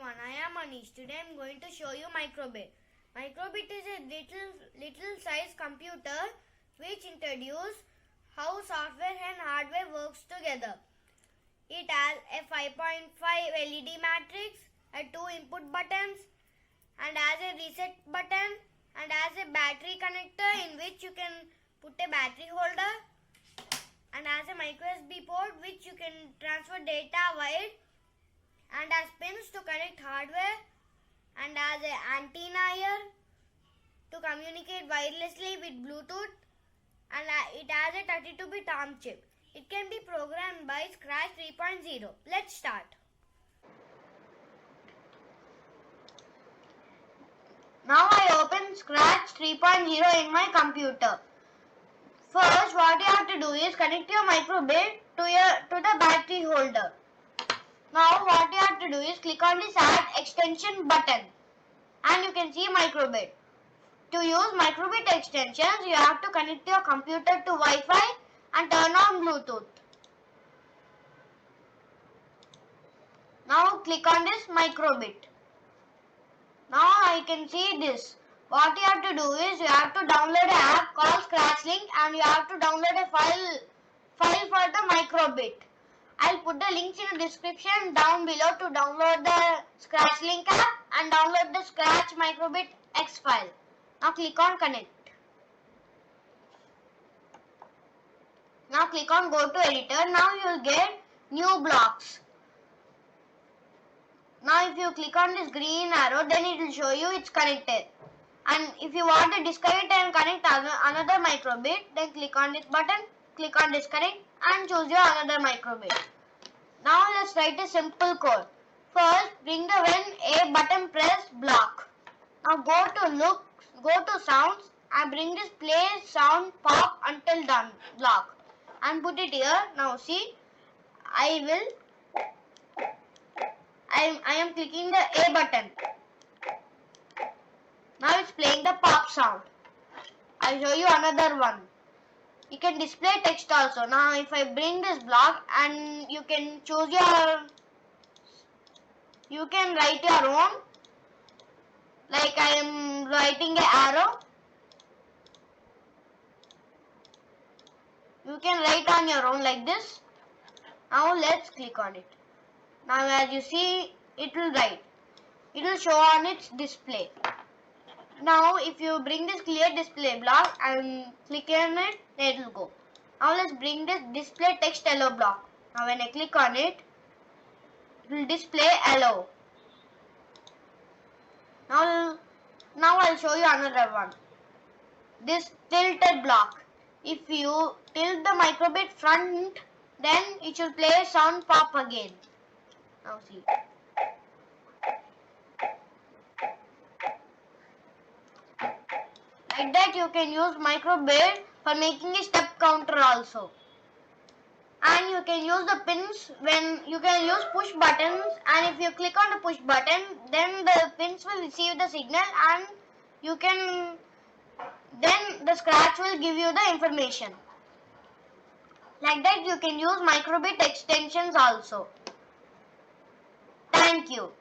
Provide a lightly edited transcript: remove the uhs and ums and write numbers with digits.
everyone, I am Anish. Today I am going to show you Microbit. Microbit is a little size computer which introduces how software and hardware works together. It has a 5.5 LED matrix, a 2 input buttons, and has a reset button, and has a battery connector in which you can put a battery holder, and has a micro USB port which you can transfer data wire, and has pins to connect hardware, and has an antenna here to communicate wirelessly with Bluetooth, and it has a 32-bit ARM chip. It can be programmed by Scratch 3.0. Let's start. Now I open Scratch 3.0 in my computer. First, what you have to do is connect your Microbit to the battery holder. Now what you have to do is click on this add extension button and you can see Microbit. To use Microbit extensions, you have to connect your computer to Wi-Fi and turn on Bluetooth. Now click on this Microbit. Now I can see this. What you have to do is you have to download an app called ScratchLink and you have to download a file for the Microbit. I'll put the links in the description down below to download the ScratchLink app and download the Scratch Microbit X file. Now click on connect. Now click on go to editor. Now you will get new blocks. Now if you click on this green arrow, then it will show you it's connected. And if you want to disconnect and connect another Microbit, then click on this button, click on disconnect and choose your another Microbit. Now let's write a simple code. First, bring the when a button press block. Now go to sounds and bring this play sound pop until done block and put it here. Now see, I am clicking the A button. Now it's playing the pop sound. I'll show you another one. You can display text also. Now if I bring this block and you can choose you can write your own. Like I am writing an arrow. You can write on your own like this. Now let's click on it. Now as you see, it will write. It will show on its display. Now if you bring this clear display block and click on it, then it will go. Now let's bring this display text hello block. Now when I click on it, it will display hello. Now I'll show you another one. This tilted block. If you tilt the Microbit front, then it should play sound pop again. Now see. Like that you can use Microbit for making a step counter also. And you can use the pins when you can use push buttons, and if you click on the push button, then the pins will receive the signal and then the Scratch will give you the information. Like that you can use Microbit extensions also. Thank you.